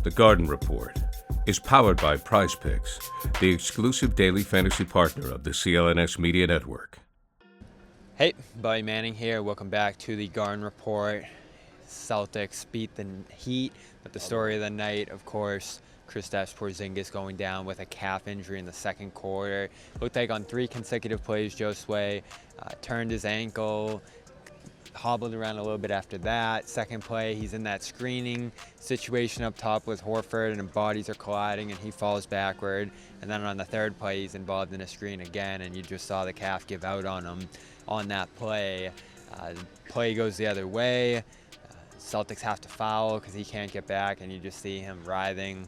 The Garden Report is powered by Prize Picks, the exclusive daily fantasy partner of the CLNS Media Network. Hey, Buddy Manning here. Welcome back to the Garden Report. Celtics beat the Heat, but the story of the night, of course, Kristaps Porzingis going down with a calf injury in the second quarter. Looked like on 3 consecutive plays, Josue turned his ankle, hobbled around a little bit after that. Second play, he's in that screening situation up top with Horford, and bodies are colliding, and he falls backward. And then on the third play, he's involved in a screen again, and you just saw the calf give out on him on that play. The play goes the other way. Celtics have to foul because he can't get back, and you just see him writhing.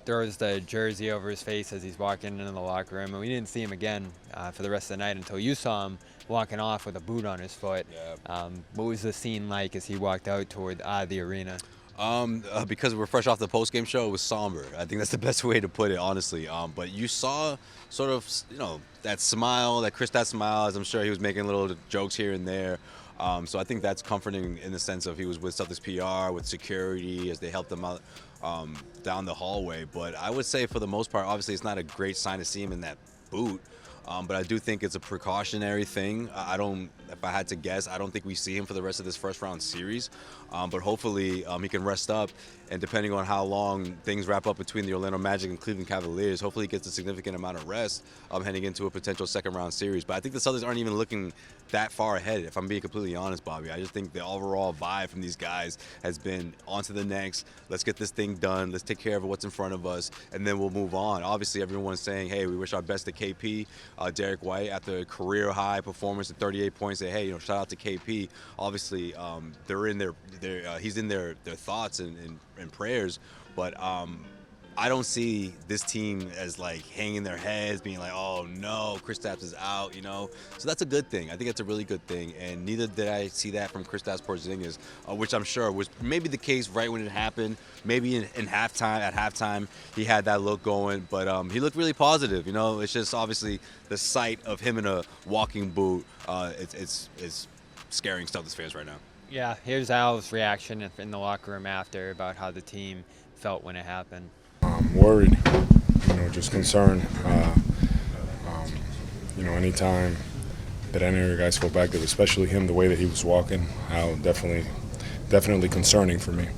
Throws the jersey over his face as he's walking into the locker room, and we didn't see him again for the rest of the night until you saw him walking off with a boot on his foot. Yeah. What was the scene like as he walked out toward the arena? Because we're fresh off the post-game show, it was somber. I think that's the best way to put it, honestly. But you saw sort of, that smile, that Kristaps smile, as I'm sure he was making little jokes here and there. So I think that's comforting in the sense of he was with Celtics PR, with security, as they helped him out down the hallway. But I would say for the most part, obviously it's not a great sign to see him in that boot. But I do think it's a precautionary thing. If I had to guess, I don't think we see him for the rest of this first round series. But hopefully he can rest up, and depending on how long things wrap up between the Orlando Magic and Cleveland Cavaliers, hopefully he gets a significant amount of rest heading into a potential second round series. But I think the Celtics aren't even looking that far ahead, if I'm being completely honest, Bobby. I just think the overall vibe from these guys has been on to the next. Let's get this thing done. Let's take care of what's in front of us, and then we'll move on. Obviously, everyone's saying, hey, we wish our best to KP. Derek White, after a career-high performance at 38 points, say, hey, shout out to KP. Obviously, they're in he's in their thoughts and prayers, but I don't see this team as hanging their heads, being like, oh no, Kristaps is out, So that's a good thing. I think that's a really good thing, and neither did I see that from Kristaps Porzingis, which I'm sure was maybe the case right when it happened. Maybe in halftime, at halftime, he had that look going, but he looked really positive. It's just obviously the sight of him in a walking boot. It's scaring Celtics fans right now. Yeah, here's Al's reaction in the locker room after about how the team felt when it happened. Worried, just concerned. Anytime that any of your guys feel back there, especially him, the way that he was walking, definitely concerning for me.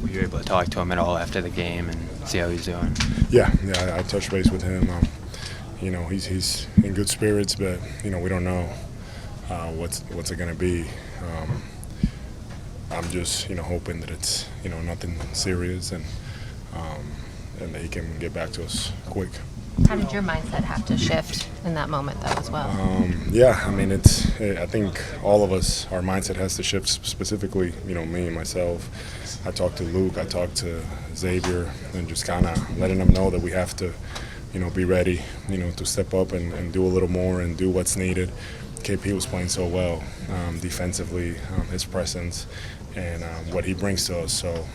Were you able to talk to him at all after the game and see how he's doing? Yeah, I touched base with him. He's in good spirits, but we don't know what's it gonna be. I'm just hoping that it's nothing serious and that he can get back to us quick. How did your mindset have to shift in that moment, though, as well? I think all of us, our mindset has to shift. Specifically, me and myself. I talked to Luke, I talked to Xavier, and just kind of letting them know that we have to, be ready, to step up and do a little more and do what's needed. KP was playing so well defensively, his presence and what he brings to us. So,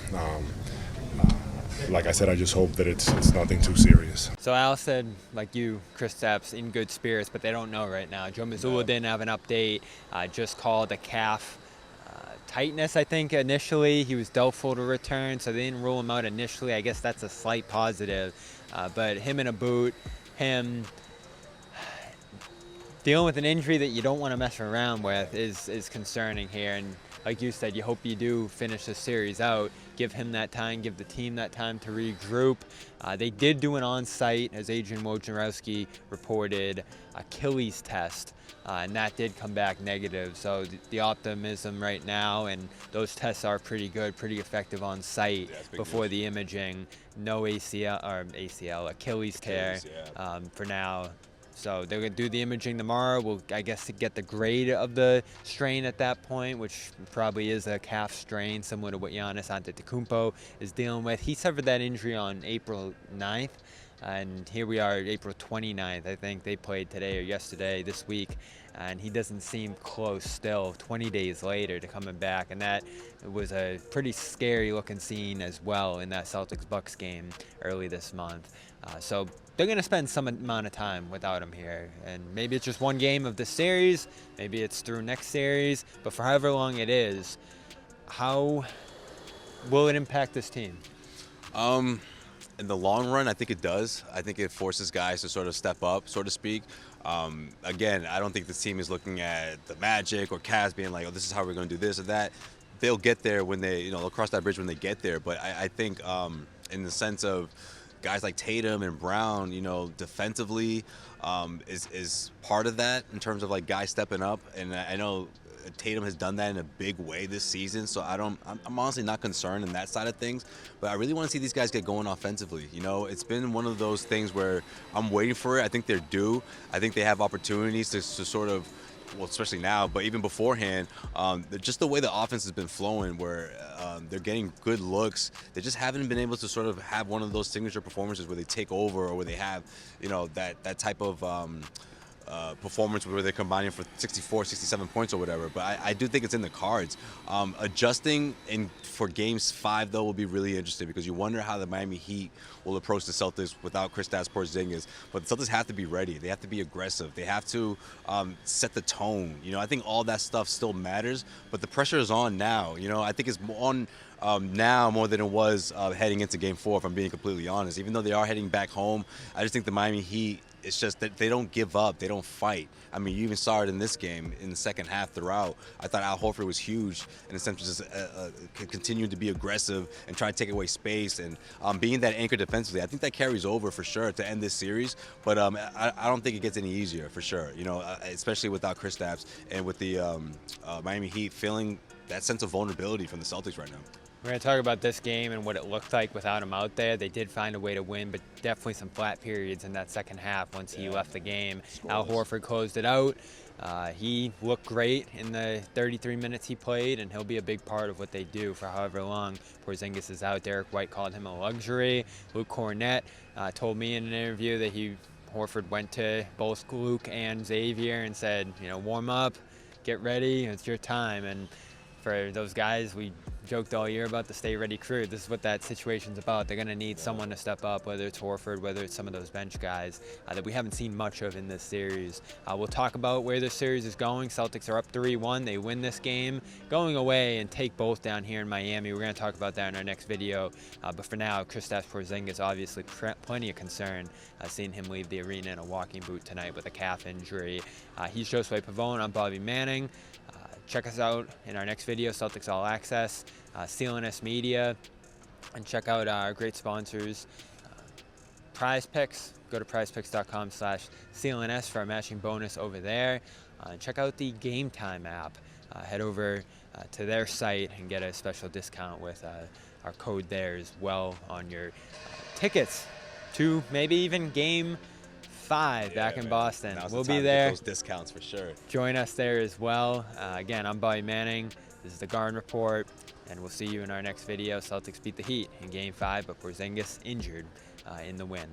like I said, I just hope that it's nothing too serious. So Al said, like you, Kristaps in good spirits, but they don't know right now. Joe Mazzulla didn't have an update, just called a calf tightness, I think, initially. He was doubtful to return, so they didn't rule him out initially. I guess that's a slight positive. But him in a boot, him dealing with an injury that you don't want to mess around with is concerning here. And like you said, you hope you do finish the series out. Give him that time, give the team that time to regroup. They did do an on-site, as Adrian Wojnarowski reported, Achilles test, and that did come back negative. So the optimism right now, and those tests are pretty good, pretty effective on site before the imaging. No Achilles tear for now. So they're going to do the imaging tomorrow. We'll, I guess, get the grade of the strain at that point, which probably is a calf strain, similar to what Giannis Antetokounmpo is dealing with. He suffered that injury on April 9th, and here we are, April 29th. I think they played today or yesterday, this week, and he doesn't seem close still, 20 days later, to coming back. And that was a pretty scary-looking scene as well in that Celtics-Bucks game early this month. So they're going to spend some amount of time without him here. And maybe it's just one game of the series. Maybe it's through next series. But for however long it is, how will it impact this team? In the long run, I think it does. I think it forces guys to sort of step up, so to speak. Again, I don't think this team is looking at the Magic or Cavs being like, oh, this is how we're going to do this or that. They'll get there when they'll cross that bridge when they get there. But I think in the sense of guys like Tatum and Brown, defensively is part of that in terms of like guys stepping up. And I know Tatum has done that in a big way this season, so I'm honestly not concerned in that side of things. But I really want to see these guys get going offensively. It's been one of those things where I'm waiting for it. I think they're due. I think they have opportunities to sort of, well, especially now, but even beforehand, just the way the offense has been flowing, where they're getting good looks. They just haven't been able to sort of have one of those signature performances where they take over, or where they have, that type of performance where they're combining for 64, 67 points or whatever. But I do think it's in the cards. Adjusting for Games 5, though, will be really interesting, because you wonder how the Miami Heat will approach the Celtics without Kristaps Porzingis. But the Celtics have to be ready. They have to be aggressive. They have to set the tone. I think all that stuff still matters, but the pressure is on now. I think it's on now more than it was heading into Game 4, if I'm being completely honest. Even though they are heading back home, I just think the Miami Heat, it's just that they don't give up. They don't fight. I mean, you even saw it in this game in the second half throughout. I thought Al Horford was huge in the sense of just continuing to be aggressive and try to take away space and being that anchor defensively. I think that carries over for sure to end this series, but I don't think it gets any easier for sure, especially without Kristaps and with the Miami Heat feeling that sense of vulnerability from the Celtics right now. We're going to talk about this game and what it looked like without him out there. They did find a way to win, but definitely some flat periods in that second half once he left the game. Al Horford closed it out. He looked great in the 33 minutes he played, and he'll be a big part of what they do for however long Porzingis is out. Derek White called him a luxury. Luke Cornett told me in an interview that Horford went to both Luke and Xavier and said, warm up, get ready, it's your time. And for those guys, we joked all year about the stay ready crew. This is what that situation's about. They're going to need someone to step up, whether it's Horford, whether it's some of those bench guys that we haven't seen much of in this series. We'll talk about where this series is going. Celtics are up 3-1. They win this game, going away and take both down here in Miami. We're going to talk about that in our next video. But for now, Kristaps Porzingis, obviously plenty of concern. Seeing him leave the arena in a walking boot tonight with a calf injury. He's Josue Pavón. I'm Bobby Manning. Check us out in our next video, Celtics All Access, CLNS Media, and check out our great sponsors, Prize Picks. Go to prizepicks.com/CLNS for our matching bonus over there. Check out the Game Time app. Head over to their site and get a special discount with our code there as well on your tickets to maybe even Game 5 back in Boston. We'll be there. Those discounts for sure. Join us there as well. Again, I'm Bobby Manning. This is the Garden Report, and we'll see you in our next video. Celtics beat the Heat in Game 5, but Porzingis injured in the win.